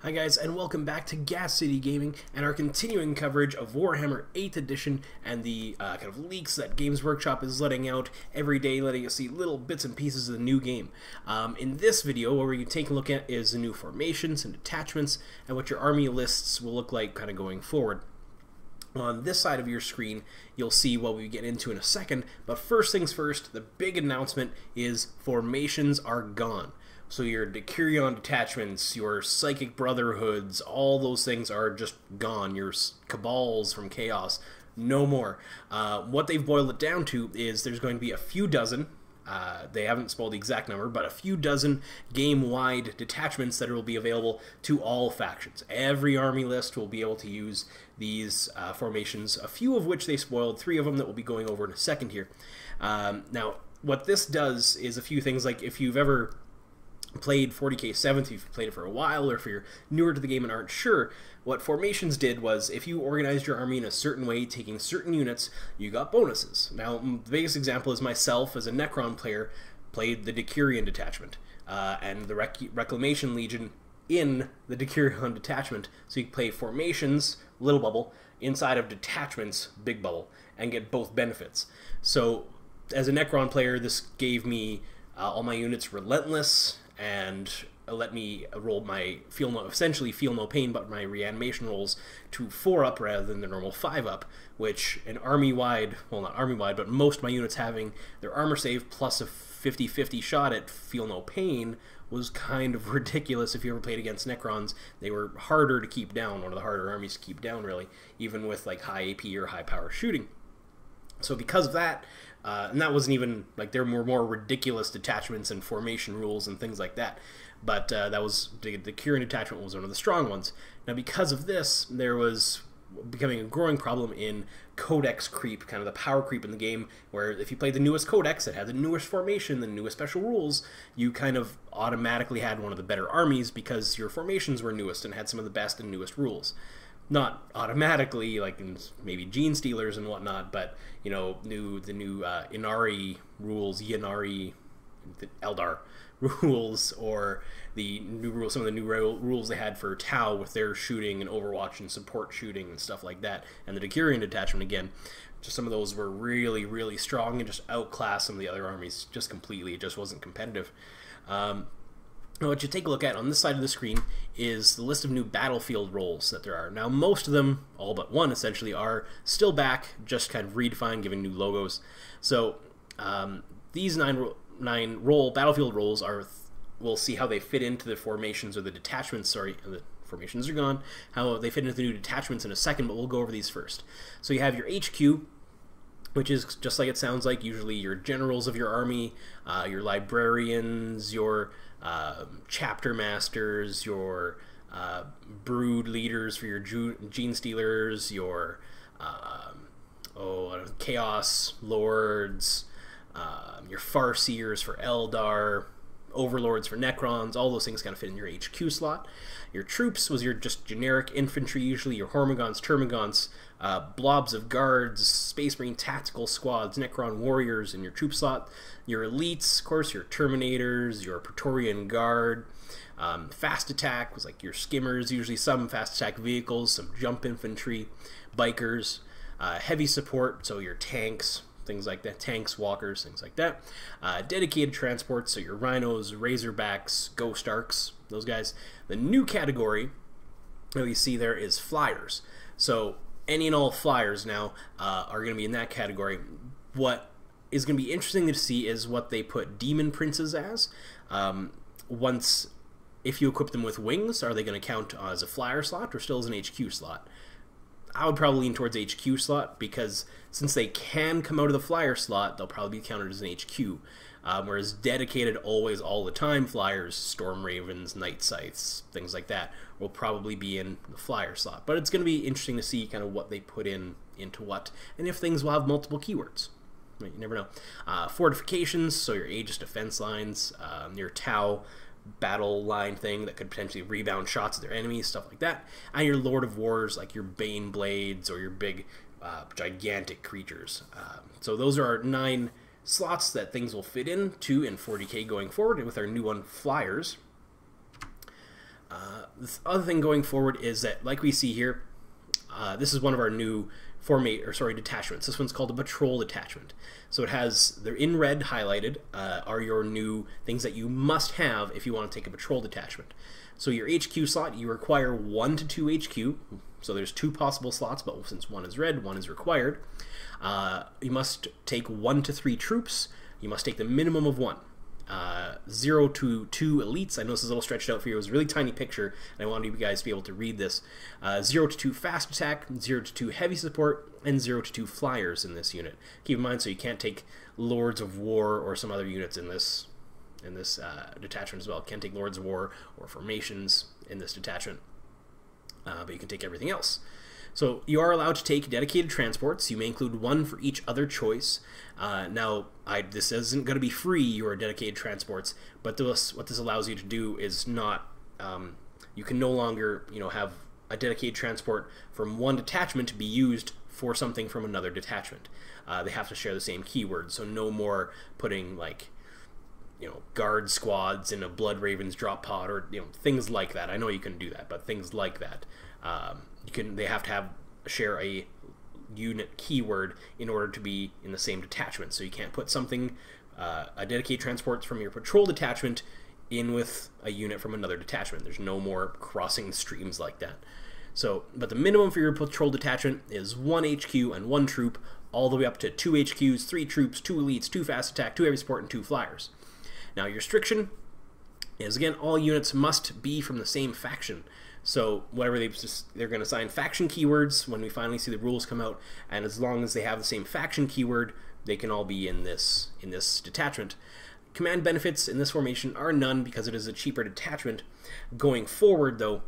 Hi guys, and welcome back to Gas City Gaming and our continuing coverage of Warhammer 8th edition and the kind of leaks that Games Workshop is letting out every day, letting us see little bits and pieces of the new game. In this video, what we're going to take a look at is the new formations and detachments and what your army lists will look like kind of going forward. On this side of your screen, you'll see what we get into in a second, but first things first, the big announcement is formations are gone. So your Decurion detachments, your Psychic Brotherhoods, all those things are just gone. Your Cabals from Chaos, no more. What they've boiled it down to is there's going to be a few dozen, they haven't spoiled the exact number, but a few dozen game-wide detachments that will be available to all factions. Every army list will be able to use these formations, a few of which they spoiled, 3 of them that we'll be going over in a second here. Now, what this does is a few things, like if you've ever played 40k 7th, you've played it for a while, or if you're newer to the game and aren't sure, what formations did was if you organized your army in a certain way, taking certain units, you got bonuses. Now, the biggest example is myself as a Necron player, played the Decurion detachment, and the Reclamation Legion in the Decurion detachment, so you can play formations, little bubble, inside of detachments, big bubble, and get both benefits. So, as a Necron player, this gave me all my units relentless, and let me roll my essentially feel no pain, but my reanimation rolls to 4 up rather than the normal 5 up, which an army-wide, well not army-wide, but most of my units having their armor save plus a 50-50 shot at feel no pain was kind of ridiculous. If you ever played against Necrons, they were harder to keep down, one of the harder armies to keep down really, even with like high AP or high power shooting. So because of that, and that wasn't even, like, there were more ridiculous detachments and formation rules and things like that, but that was, the Decurion detachment was one of the strong ones. Now because of this, there was becoming a growing problem in codex creep, kind of the power creep in the game, where if you played the newest codex that had the newest formation, the newest special rules, you kind of automatically had one of the better armies because your formations were newest and had some of the best and newest rules. Not automatically, like in maybe Gene Stealers and whatnot, but you know, the new Inari rules, Yanari, the Eldar rules, or the new rules, some of the new rules they had for Tau with their shooting and Overwatch and support shooting and stuff like that, and the Decurion detachment again. Just some of those were really, really strong and just outclassed some of the other armies just completely. It just wasn't competitive. What you take a look at on this side of the screen is the list of new battlefield roles that there are. Now, most of them, all but one essentially, are still back, just kind of redefined, giving new logos. So these nine battlefield roles are, we'll see how they fit into the formations, or the detachments, sorry, the formations are gone, how they fit into the new detachments in a second, but we'll go over these first. So you have your HQ, which is just like it sounds like, usually your generals of your army, your librarians, your chapter masters, your brood leaders for your Gene Stealers, your Chaos Lords, your Farseers for Eldar, Overlords for Necrons, all those things kind of fit in your HQ slot. Your troops was your just generic infantry, usually your Hormagaunts, Termagaunts, blobs of guards, Space Marine tactical squads, Necron warriors in your troop slot. Your elites, of course, your Terminators, your Praetorian Guard. Fast attack was like your skimmers, usually some fast attack vehicles, some jump infantry, bikers. Heavy support, so your tanks, things like that, tanks, walkers, things like that. Dedicated transport, so your rhinos, razorbacks, ghost arcs, those guys. The new category that you see there is flyers. So any and all flyers now are going to be in that category. What is going to be interesting to see is what they put demon princes as. If you equip them with wings, are they going to count as a flyer slot or still as an HQ slot? I would probably lean towards HQ slot, because since they can come out of the flyer slot, they'll probably be counted as an HQ. Whereas dedicated, always, all the time flyers, Storm Ravens, Night Scythes, things like that, will probably be in the flyer slot. But it's going to be interesting to see kind of what they put into what, and if things will have multiple keywords. Right, you never know. Fortifications, so your Aegis defense lines, your Tau battle line thing that could potentially rebound shots at their enemies, stuff like that, and your Lord of Wars, like your Bane Blades or your big gigantic creatures. So those are our 9 slots that things will fit into in 40k going forward, with our new one, flyers. the other thing going forward is that, like we see here, this is one of our new detachments. This one's called a patrol detachment. So it has, they're in red highlighted, are your new things that you must have if you want to take a patrol detachment. So your HQ slot, you require 1 to 2 HQ. So there's 2 possible slots, but since 1 is red, 1 is required. You must take 1 to 3 troops. You must take the minimum of 1. 0 to 2 elites. I know this is a little stretched out for you. It was a really tiny picture, and I wanted you guys to be able to read this. 0 to 2 fast attack, 0 to 2 heavy support, and 0 to 2 flyers in this unit. Keep in mind, so you can't take Lords of War or some other units in this detachment as well. Can't take Lords of War or formations in this detachment, but you can take everything else. So you are allowed to take dedicated transports. You may include 1 for each other choice. This isn't going to be free, your dedicated transports, but what this allows you to do is not, you can no longer, have a dedicated transport from one detachment to be used for something from another detachment. They have to share the same keyword, so no more putting, like, guard squads in a Blood Ravens drop pod, or things like that. I know you can do that, but things like that, they have to share a unit keyword in order to be in the same detachment. So you can't put something, a dedicated transport from your patrol detachment in with a unit from another detachment. There's no more crossing streams like that. So, but the minimum for your patrol detachment is 1 HQ and 1 troop, all the way up to 2 HQs, 3 troops, 2 elites, 2 fast attack, 2 heavy support, and 2 flyers. Now your restriction is, again, all units must be from the same faction. So whatever they're going to assign faction keywords when we finally see the rules come out, and as long as they have the same faction keyword, they can all be in this detachment. Command benefits in this formation are none because it is a cheaper detachment. Going forward, though,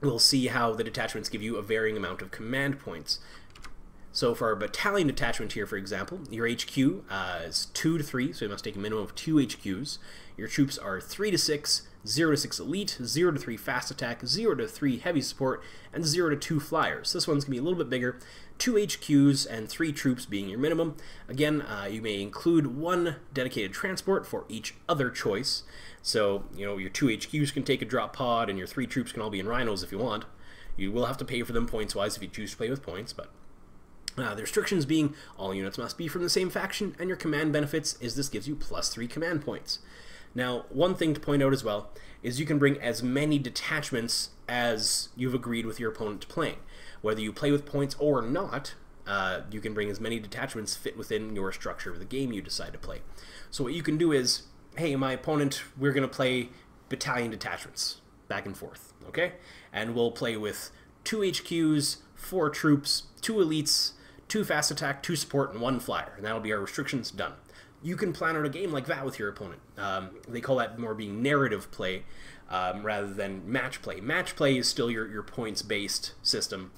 we'll see how the detachments give you a varying amount of command points. So for our battalion detachment here, for example, your HQ is 2 to 3, so you must take a minimum of 2 HQs. Your troops are 3 to 6, 0 to 6 elite, 0 to 3 fast attack, 0 to 3 heavy support, and 0 to 2 flyers. This one's going to be a little bit bigger, 2 HQs and 3 troops being your minimum. Again, you may include 1 dedicated transport for each other choice. So, your 2 HQs can take a drop pod, and your 3 troops can all be in rhinos if you want. You will have to pay for them points-wise if you choose to play with points, but the restrictions being all units must be from the same faction, and your command benefits is this gives you +3 command points. Now, one thing to point out as well is you can bring as many detachments as you've agreed with your opponent playing. Whether you play with points or not, you can bring as many detachments fit within your structure of the game you decide to play. So what you can do is, hey, my opponent, we're going to play battalion detachments back and forth, okay? And we'll play with 2 HQs, 4 troops, 2 elites, 2 fast attack, 2 support, and 1 flyer. And that'll be our restrictions done. You can plan out a game like that with your opponent. They call that more being narrative play rather than match play. Match play is still your points-based system,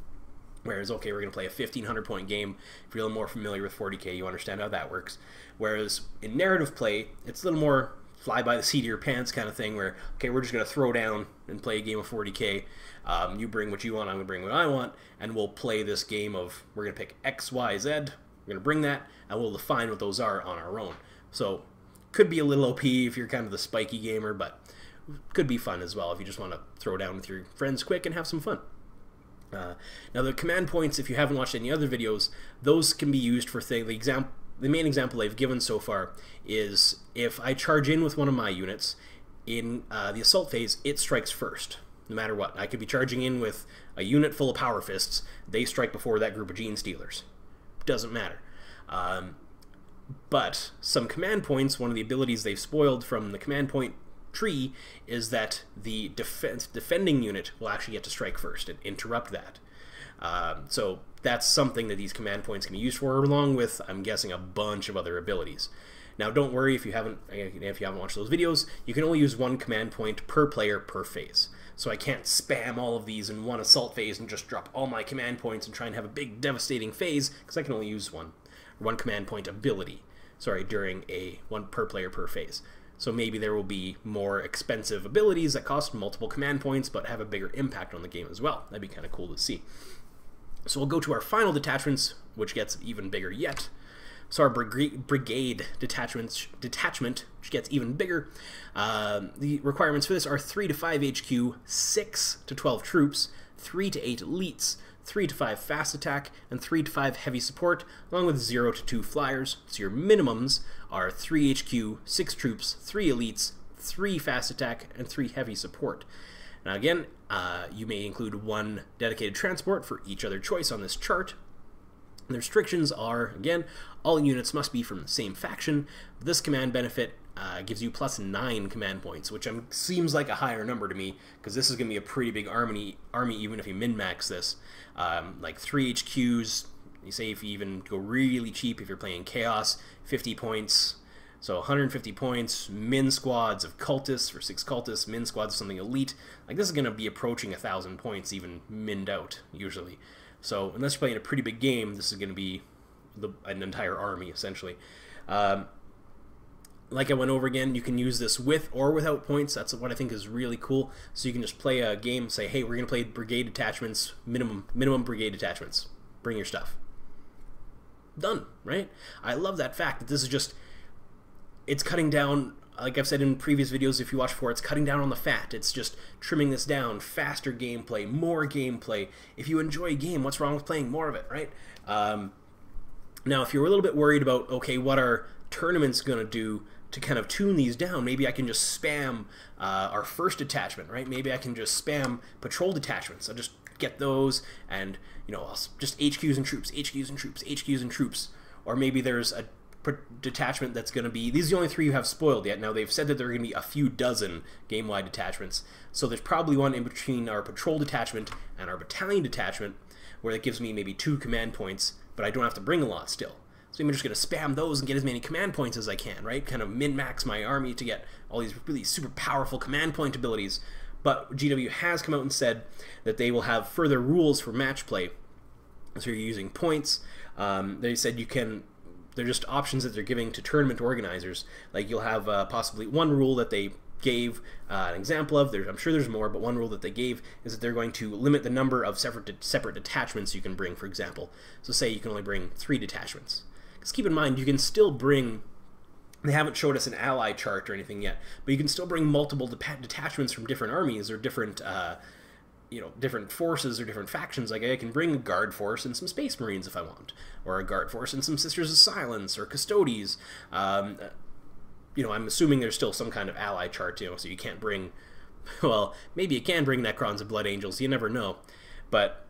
whereas, okay, we're going to play a 1,500 point game. If you're a little more familiar with 40k, you understand how that works. Whereas in narrative play, it's a little more fly by the seat of your pants kind of thing, where, okay, we're just going to throw down and play a game of 40k. You bring what you want, I'm going to bring what I want, and we'll play this game of, we're going to pick X, Y, Z, we're going to bring that, and we'll define what those are on our own. So, could be a little OP if you're kind of the spiky gamer, but could be fun as well if you just want to throw down with your friends quick and have some fun. Now the command points, if you haven't watched any other videos, those can be used for things. The main example I've given so far is if I charge in with one of my units in the assault phase, it strikes first, no matter what. I could be charging in with a unit full of power fists, they strike before that group of gene stealers. Doesn't matter. But some command points, one of the abilities they've spoiled from the command point tree is that the defending unit will actually get to strike first and interrupt that. So that's something that these command points can be used for, along with, I'm guessing, a bunch of other abilities. Now, don't worry if you haven't watched those videos. You can only use 1 command point per player per phase. So I can't spam all of these in one assault phase and just drop all my command points and try and have a big devastating phase, because I can only use one command point ability. Sorry, during a 1 per player per phase. So maybe there will be more expensive abilities that cost multiple command points but have a bigger impact on the game as well. That'd be kind of cool to see. So we'll go to our final detachments, which gets even bigger yet. So our brigade detachment, which gets even bigger. The requirements for this are 3 to 5 HQ, 6 to 12 troops, 3 to 8 elites, 3 to 5 fast attack, and 3 to 5 heavy support, along with 0 to 2 flyers. So your minimums are 3 HQ, 6 troops, 3 elites, 3 fast attack, and 3 heavy support. Now again, you may include 1 dedicated transport for each other choice on this chart. The restrictions are, again, all units must be from the same faction. This command benefit gives you plus 9 command points, which seems like a higher number to me, because this is going to be a pretty big army even if you min-max this. Like 3 HQs, you say if you even go really cheap, if you're playing Chaos, 50 points. So 150 points, min squads of cultists for 6 cultists, min squads of something elite. Like this is going to be approaching 1,000 points even minned out, usually. So unless you're playing a pretty big game, this is going to be an entire army, essentially. Like I went over again, you can use this with or without points. That's what I think is really cool. So you can just play a game, say, hey, we're going to play brigade detachments, minimum brigade detachments. Bring your stuff. Done, right? I love that fact that this is just, it's cutting down, like I've said in previous videos, if you watch before, it's cutting down on the fat. It's just trimming this down, faster gameplay, more gameplay. If you enjoy a game, what's wrong with playing more of it, right? Now, if you're a little bit worried about, okay, what are tournaments going to do to kind of tune these down, maybe I can just spam our first detachment, right? Maybe I can just spam patrol detachments. I'll just get those and, you know, I'll just HQs and troops, HQs and troops, HQs and troops. Or maybe there's a detachment that's going to be, these are the only 3 you have spoiled yet. Now they've said that there are going to be a few dozen game-wide detachments, so there's probably one in between our patrol detachment and our battalion detachment where it gives me maybe 2 command points, but I don't have to bring a lot still. So I'm just going to spam those and get as many command points as I can, right? Kind of min-max my army to get all these really super powerful command point abilities. But GW has come out and said that they will have further rules for match play. So you're using points. They said you can, they're just options that they're giving to tournament organizers. Like you'll have possibly one rule that they gave an example of. I'm sure there's more, but one rule that they gave is that they're going to limit the number of separate detachments you can bring, for example. So say you can only bring 3 detachments. Because keep in mind, you can still bring, they haven't showed us an ally chart or anything yet, but you can still bring multiple detachments from different armies or different you know, different forces or different factions. Like I can bring a guard force and some space marines if I want, or a guard force and some sisters of silence or custodies. You know, I'm assuming there's still some kind of ally chart, you know, so you can't bring, well, maybe you can bring Necrons and Blood Angels, you never know, but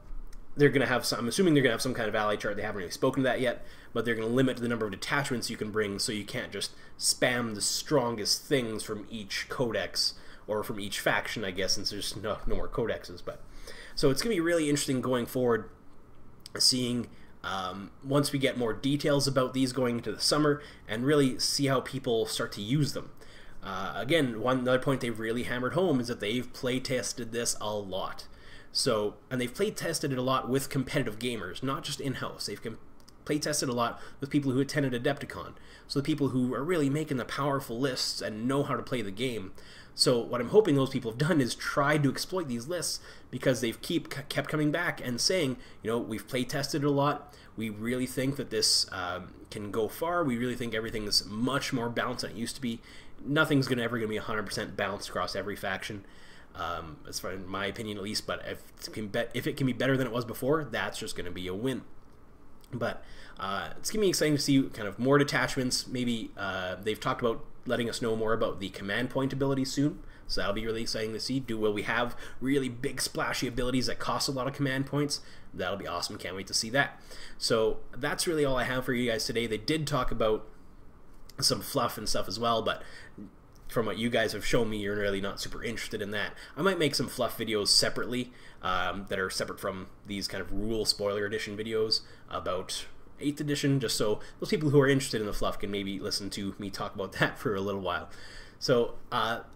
they're going to have some, I'm assuming they're going to have some kind of ally chart. They haven't really spoken to that yet, but they're going to limit the number of detachments you can bring, so you can't just spam the strongest things from each codex, or from each faction, I guess, since there's no more codexes. But so it's going to be really interesting going forward, seeing once we get more details about these going into the summer, and really see how people start to use them. Again, another point they've really hammered home is that they've play tested this a lot. So, and they've play tested it a lot with competitive gamers, not just in-house. They've play tested a lot with people who attended Adepticon. So the people who are really making the powerful lists and know how to play the game. So what I'm hoping those people have done is tried to exploit these lists, because they've kept coming back and saying, you know, we've play tested it a lot. We really think that this can go far. We really think everything is much more balanced than it used to be. Nothing's ever going to be 100% balanced across every faction. As far in my opinion at least, but if it can be better than it was before, that's just going to be a win. But it's going to be exciting to see kind of more detachments. Maybe they've talked about letting us know more about the command point abilities soon, so that'll be really exciting to see. Will we have really big splashy abilities that cost a lot of command points? That'll be awesome. Can't wait to see that. So that's really all I have for you guys today. They did talk about some fluff and stuff as well, but from what you guys have shown me, you're really not super interested in that. I might make some fluff videos separately that are separate from these kind of rule spoiler edition videos about 8th edition, just so those people who are interested in the fluff can maybe listen to me talk about that for a little while. So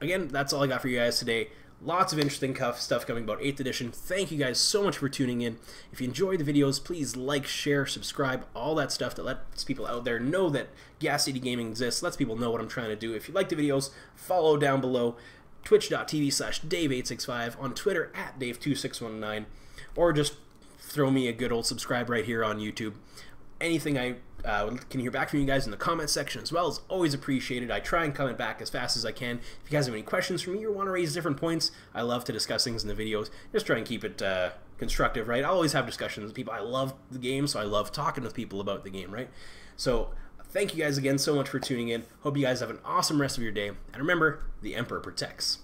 again, that's all I got for you guys today. Lots of interesting stuff coming about 8th edition. Thank you guys so much for tuning in. If you enjoyed the videos, please like, share, subscribe, all that stuff that lets people out there know that Gas City Gaming exists, lets people know what I'm trying to do. If you like the videos, follow down below, twitch.tv/Dave865, on Twitter @Dave2619, or just throw me a good old subscribe right here on YouTube. anything I can hear back from you guys in the comment section as well is always appreciated. I try and comment back as fast as I can. If you guys have any questions for me or want to raise different points, I love to discuss things in the videos. Just try and keep it constructive, right? I always have discussions with people. I love the game, so I love talking with people about the game, right? So thank you guys again so much for tuning in. Hope you guys have an awesome rest of your day. And remember, the Emperor protects.